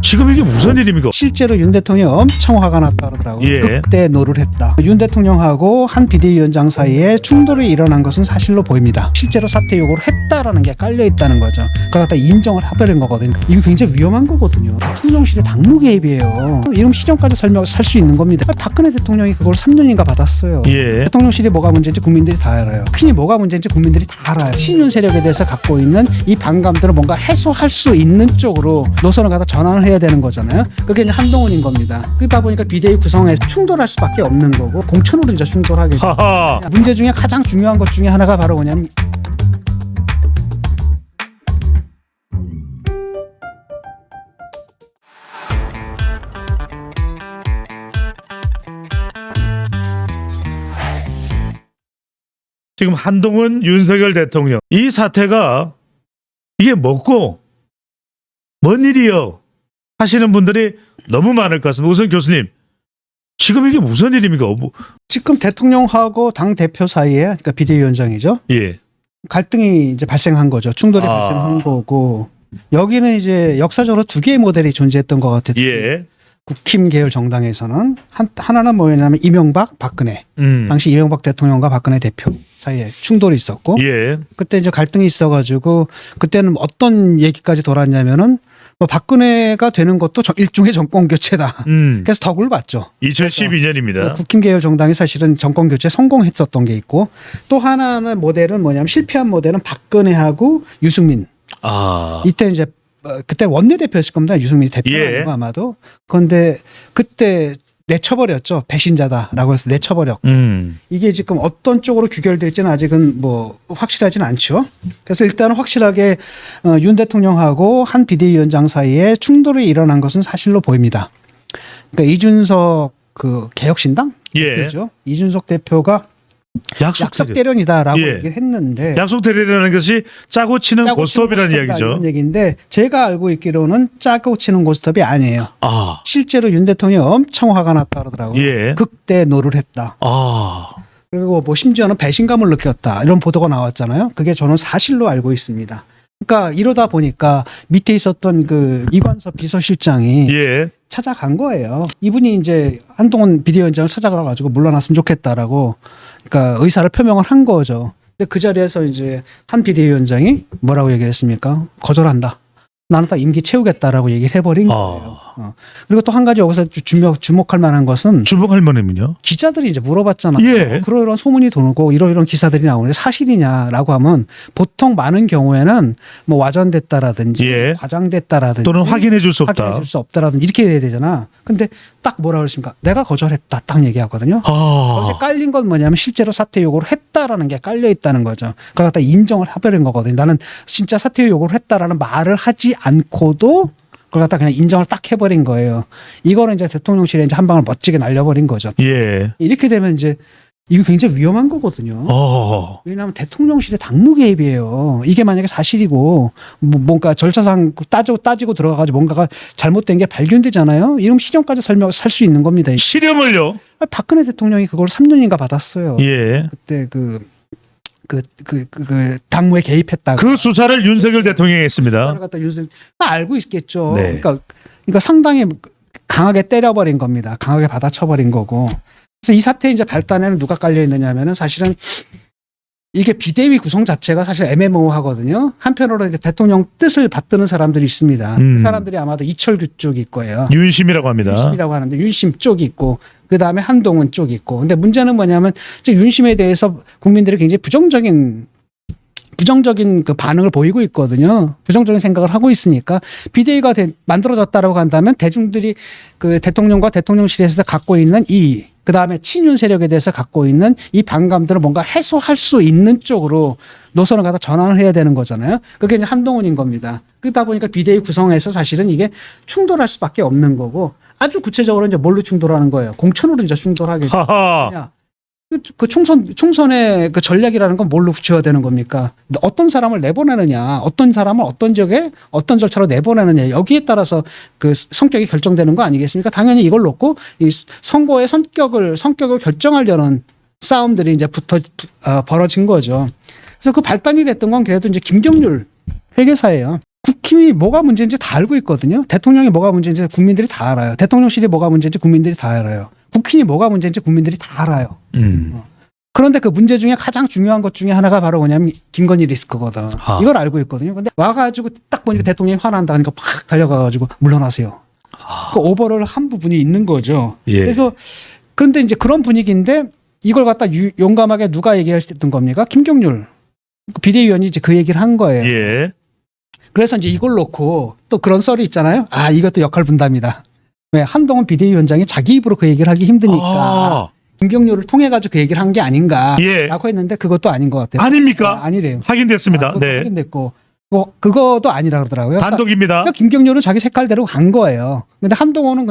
지금 이게 무슨 일입니까? 실제로 윤 대통령이 엄청 화가 났다 그러더라고요. 예. 극대노를 했다. 윤 대통령하고 한 비대위원장 사이에 충돌이 일어난 것은 사실로 보입니다. 실제로 사퇴 요구를 했다라는 게 깔려 있다는 거죠. 그걸 갖다 인정을 해버린 거거든요. 이거 굉장히 위험한 거거든요. 대통령실의 당무 개입이에요. 이름 시정까지 살 수 있는 겁니다. 박근혜 대통령이 그걸 3년인가 받았어요. 예. 대통령실이 뭐가 문제인지 국민들이 다 알아요. 흔히 뭐가 문제인지 국민들이 다 알아요. 친윤 세력에 대해서 갖고 있는 이 반감들을 뭔가 해소할 수 있는 쪽으로 노선을 갖다 전환을 해야 되는 거잖아요. 그게 이제 한동훈인 겁니다. 그러다 보니까 비대위 구성에 충돌할 수밖에 없는 거고 공천으로 이제 충돌하게 돼요. 하하. 문제 중에 가장 중요한 것 중에 하나가 바로 뭐냐면 지금 한동훈 윤석열 대통령 이 사태가 이게 뭐고 뭔 일이요 하시는 분들이 너무 많을 것 같습니다. 우선 교수님 지금 이게 무슨 일입니까? 지금 대통령하고 당 대표 사이에 그러니까 비대위원장이죠. 예. 갈등이 이제 발생한 거죠. 충돌이 발생한 거고 여기는 이제 역사적으로 두 개의 모델이 존재했던 것 같아요. 예. 국힘 계열 정당에서는 하나는 뭐였냐면 이명박, 박근혜. 당시 이명박 대통령과 박근혜 대표 사이에 충돌이 있었고 예. 그때 이제 갈등이 있어가지고 그때는 어떤 얘기까지 돌았냐면은 뭐 박근혜가 되는 것도 일종의 정권 교체다. 그래서 덕을 봤죠. 2012년입니다. 국힘 계열 정당이 사실은 정권 교체 성공했었던 게 있고 또 하나는 모델은 뭐냐면 실패한 모델은 박근혜하고 유승민. 이때 이제 그때 원내대표였을 겁니다. 유승민이 대표가 아니고 아마도. 그런데 그때 내쳐버렸죠. 배신자다라고 해서 내쳐버렸고 이게 지금 어떤 쪽으로 규결될지는 아직은 뭐 확실하지는 않죠. 그래서 일단은 확실하게 윤 대통령하고 한 비대위원장 사이에 충돌이 일어난 것은 사실로 보입니다. 그러니까 이준석 그 개혁신당 대표죠. 이준석 대표가 약속 대련이다라고 얘기를 했는데 약속 대련이라는 것이 짜고 치는 고스톱이라는 이야기죠. 이런 얘기인데 제가 알고 있기로는 짜고 치는 고스톱이 아니에요. 실제로 윤 대통령이 엄청 화가 났다 그러더라고요. 극대노를 했다. 그리고 뭐 심지어는 배신감을 느꼈다 이런 보도가 나왔잖아요. 그게 저는 사실로 알고 있습니다. 그러니까 이러다 보니까 밑에 있었던 그 이관섭 비서실장이 찾아간 거예요. 이분이 이제 한동훈 비대위원장을 찾아가가지고 물러났으면 좋겠다라고 그러니까 의사를 표명을 한 거죠. 근데 그 자리에서 이제 한 비대위원장이 뭐라고 얘기를 했습니까? 거절한다. 나는 다 임기 채우겠다라고 얘기를 해버린 거예요. 그리고 또 한 가지 여기서 주목할 만한 것은 주목할 만하면요. 기자들이 이제 물어봤잖아요. 그런 소문이 도는 이런 기사들이 나오는데 사실이냐라고 하면 보통 많은 경우에는 뭐 와전됐다라든지 과장됐다라든지 또는 확인해 줄 수 없다. 확인해 줄 수 없다라든지 이렇게 돼야 되잖아. 근데 딱 뭐라 그랬습니까? 내가 거절했다. 딱 얘기하거든요. 거기에 깔린 건 뭐냐면 실제로 사퇴 요구를 했다라는 게 깔려 있다는 거죠. 그걸 갖다 인정을 해버린 거거든요. 나는 진짜 사퇴 요구를 했다라는 말을 하지 않고도 그걸 갖다 그냥 인정을 딱 해버린 거예요. 이거는 이제 대통령실에 이제 한 방을 멋지게 날려버린 거죠. 이렇게 되면 이제 이거 굉장히 위험한 거거든요. 왜냐하면 대통령실의 당무 개입이에요. 이게 만약에 사실이고 뭔가 절차상 따지고 들어가가지고 뭔가가 잘못된 게 발견되잖아요. 이러면 실형까지 살 수 있는 겁니다. 실형을요? 박근혜 대통령이 그걸 3년인가 받았어요. 그때 당무에 개입했다고. 그 수사를 윤석열 대통령이 했습니다. 알고 있겠죠. 그러니까 상당히 강하게 때려버린 겁니다. 강하게 받아쳐버린 거고. 그래서 이 사태 이제 발단에는 누가 깔려 있느냐면은 사실은 이게 비대위 구성 자체가 사실 애매모호하거든요. 한편으로는 이제 대통령 뜻을 받드는 사람들이 있습니다. 그 사람들이 아마도 이철규 쪽일 거예요. 윤심이라고 합니다. 윤심이라고 하는데 윤심 쪽이 있고 그 다음에 한동훈 쪽이 있고. 근데 문제는 뭐냐면 윤심에 대해서 국민들이 굉장히 부정적인 그 반응을 보이고 있거든요. 부정적인 생각을 하고 있으니까 비대위가 만들어졌다라고 한다면 대중들이 그 대통령과 대통령실에서 갖고 있는 그 다음에 친윤 세력에 대해서 갖고 있는 이 반감들을 뭔가 해소할 수 있는 쪽으로 노선을 갖다 전환을 해야 되는 거잖아요. 그게 이제 한동훈인 겁니다. 그러다 보니까 비대위 구성에서 사실은 이게 충돌할 수밖에 없는 거고 아주 구체적으로 이제 뭘로 충돌하는 거예요? 공천으로 이제 충돌하게 되냐. 그 총선의 그 전략이라는 건 뭘로 붙여야 되는 겁니까? 어떤 사람을 내보내느냐, 어떤 사람을 어떤 지역에 어떤 절차로 내보내느냐 여기에 따라서 그 성격이 결정되는 거 아니겠습니까? 당연히 이걸 놓고 이 선거의 성격을 결정하려는 싸움들이 이제 벌어진 거죠. 그래서 그 발단이 됐던 건 그래도 이제 김경률 회계사예요. 국힘이 뭐가 문제인지 다 알고 있거든요. 대통령이 뭐가 문제인지 국민들이 다 알아요. 대통령실이 뭐가 문제인지 국민들이 다 알아요. 국힘이 뭐가 문제인지 국민들이 다 알아요. 그런데 그 문제 중에 가장 중요한 것 중에 하나가 바로 뭐냐면 김건희 리스크거든. 이걸 알고 있거든요. 근데 와가지고 딱 보니까 대통령이 화난다 하니까 팍 달려가가지고 물러나세요. 그 오버를 한 부분이 있는 거죠. 예. 그래서 그런데 이제 그런 분위기인데 이걸 갖다 용감하게 누가 얘기했던 겁니까? 김경률 비대위원이 이제 그 얘기를 한 거예요. 예. 그래서 이제 이걸 놓고 또 그런 썰이 있잖아요. 아, 이것도 역할 분담이다. 왜 한동훈 비대위원장이 자기 입으로 그 얘기를 하기 힘드니까 김경률을 통해 가지고 그 얘기를 한 게 아닌가라고 예. 했는데 그것도 아닌 것 같아요. 아닙니까? 아니래요. 확인됐습니다. 그것도 네. 확인됐고 그거도 아니라 그러더라고요. 단독입니다. 그러니까 김경률은 자기 색깔대로 간 거예요. 근데 한동훈은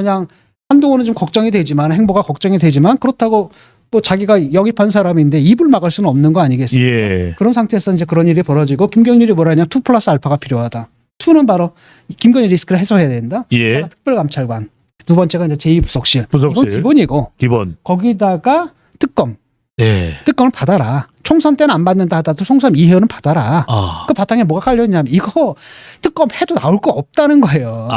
좀 걱정이 되지만 행보가 걱정이 되지만 그렇다고 또 자기가 영입한 사람인데 입을 막을 수는 없는 거 아니겠습니까? 예. 그런 상태에서 이제 그런 일이 벌어지고 김경률이 뭐라냐 2 플러스 알파가 필요하다. 2는 바로 김건희 리스크를 해소해야 된다. 예. 하나가 특별감찰관. 두 번째가 이제 제2부속실. 부속실. 이건 기본이고 기본. 거기다가 특검. 예. 특검을 받아라. 총선 때는 안 받는다 하더라도 총선 이회는 받아라. 아. 그 바탕에 뭐가 깔려있냐면 이거 특검 해도 나올 거 없다는 거예요.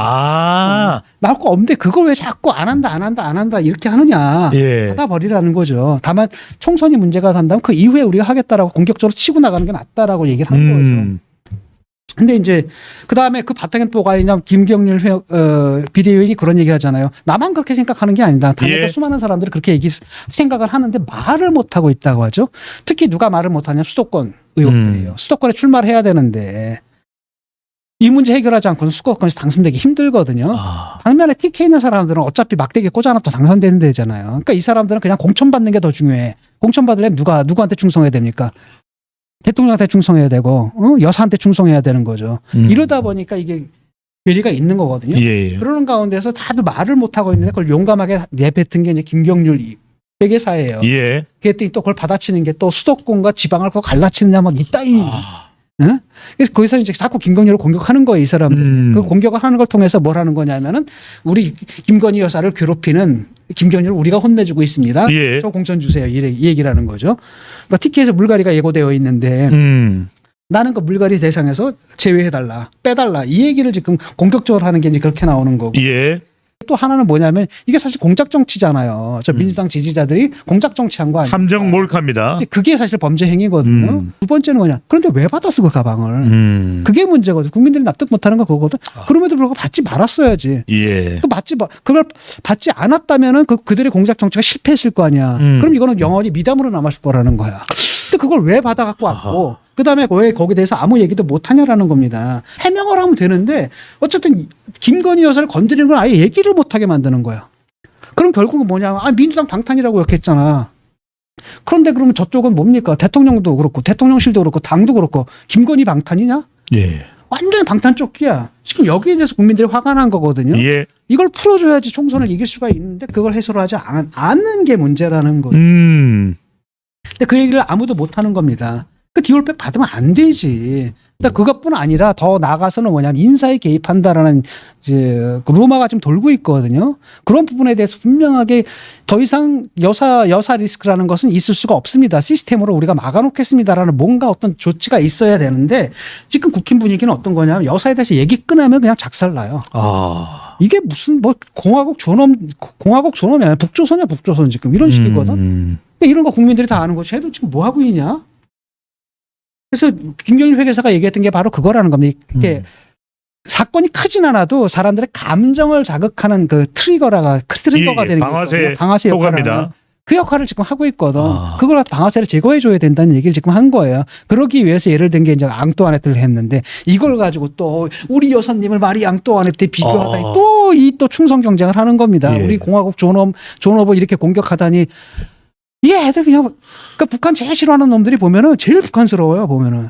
나올 거 없는데 그걸 왜 자꾸 안 한다 이렇게 하느냐. 예. 받아버리라는 거죠. 다만 총선이 문제가 된다면 그 이후에 우리가 하겠다라고 공격적으로 치고 나가는 게 낫다라고 얘기를 한 거죠. 근데 이제 그 다음에 그 바탕에 뭐가 있냐면 김경률 비대위원이 그런 얘기를 하잖아요. 나만 그렇게 생각하는 게 아니다. 당에도 예. 수많은 사람들이 그렇게 생각을 하는데 말을 못하고 있다고 하죠. 특히 누가 말을 못하냐 수도권 의원들이에요. 수도권에 출마를 해야 되는데 이 문제 해결하지 않고는 수도권에서 당선되기 힘들거든요. 반면에 TK 있는 사람들은 어차피 막대기에 꽂아놔도 당선되는 데잖아요. 그러니까 이 사람들은 그냥 공천받는 게 더 중요해. 공천받으려면 누구한테 충성해야 됩니까? 대통령한테 충성해야 되고 여사한테 충성해야 되는 거죠. 이러다 보니까 이게 괴리가 있는 거거든요. 예. 그러는 가운데서 다들 말을 못하고 있는데 그걸 용감하게 내뱉은 게 이제 김경률 회계사예요. 예. 그랬더니 또 그걸 받아치는 게 또 수도권과 지방을 그거 갈라치느냐 뭐 이따위. 응? 그래서 거기서 이제 자꾸 김건희를 공격하는 거예요, 이 사람들. 그 공격을 하는 걸 통해서 뭘 하는 거냐면은 우리 김건희 여사를 괴롭히는 김경률을 우리가 혼내주고 있습니다. 예. 저 공천 주세요. 이 얘기라는 거죠. 그러니까 TK에서 물갈이가 예고되어 있는데 나는 그 물갈이 대상에서 제외해달라, 빼달라 이 얘기를 지금 공격적으로 하는 게 이제 그렇게 나오는 거고. 예. 또 하나는 뭐냐면 이게 사실 공작 정치잖아요. 저 민주당 지지자들이 공작 정치한 거 아니에요. 함정 몰카입니다. 그게 사실 범죄 행위거든요. 두 번째는 뭐냐? 그런데 왜 받았어 그 가방을? 그게 문제거든. 국민들이 납득 못하는 거 그거거든. 그럼에도 불구하고 받지 말았어야지. 예. 그걸 받지 않았다면은 그들의 공작 정치가 실패했을 거 아니야. 그럼 이거는 영원히 미담으로 남았을 거라는 거야. 근데 그걸 왜 받아갖고 왔고, 그 다음에 왜 거기에 대해서 아무 얘기도 못 하냐라는 겁니다. 해명을 하면 되는데, 어쨌든 김건희 여사를 건드리는 건 아예 얘기를 못 하게 만드는 거야. 그럼 결국은 뭐냐. 민주당 방탄이라고 욕했잖아. 그런데 그러면 저쪽은 뭡니까? 대통령도 그렇고, 대통령실도 그렇고, 당도 그렇고, 김건희 방탄이냐? 예. 완전히 방탄 쫓기야. 지금 여기에 대해서 국민들이 화가 난 거거든요. 예. 이걸 풀어줘야지 총선을 이길 수가 있는데 그걸 해소를 하지 않는 게 문제라는 거예요. 근데 그 얘기를 아무도 못 하는 겁니다. 그 디올백 받으면 안 되지. 그러니까 그것뿐 아니라 더 나아가서는 뭐냐면 인사에 개입한다라는 이제 그 루머가 좀 돌고 있거든요. 그런 부분에 대해서 분명하게 더 이상 여사 리스크라는 것은 있을 수가 없습니다. 시스템으로 우리가 막아놓겠습니다라는 뭔가 어떤 조치가 있어야 되는데 지금 국힘 분위기는 어떤 거냐면 여사에 대해서 얘기 꺼내면 그냥 작살나요. 이게 무슨 뭐 공화국 존엄이 아니야. 북조선이야 북조선 지금 이런 식이거든. 그러니까 이런 거 국민들이 다 아는 거지. 쟤도 지금 뭐 하고 있냐? 그래서 김경률 회계사가 얘기했던 게 바로 그거라는 겁니다. 이게 사건이 크진 않아도 사람들의 감정을 자극하는 그 트리거가 되는 게 방아쇠 역할을 그 역할을 지금 하고 있거든. 그걸 방아쇠를 제거해줘야 된다는 얘기를 지금 한 거예요. 그러기 위해서 예를 든 게 이제 앙뚜아네트를 했는데 이걸 가지고 또 우리 여사님을 마리 앙뚜아네트에 비교하다니 또 충성 경쟁을 하는 겁니다. 예. 우리 공화국 존엄을 이렇게 공격하다니. 이게 애들 그러니까 북한 제일 싫어하는 놈들이 보면은 제일 북한스러워요. 보면은.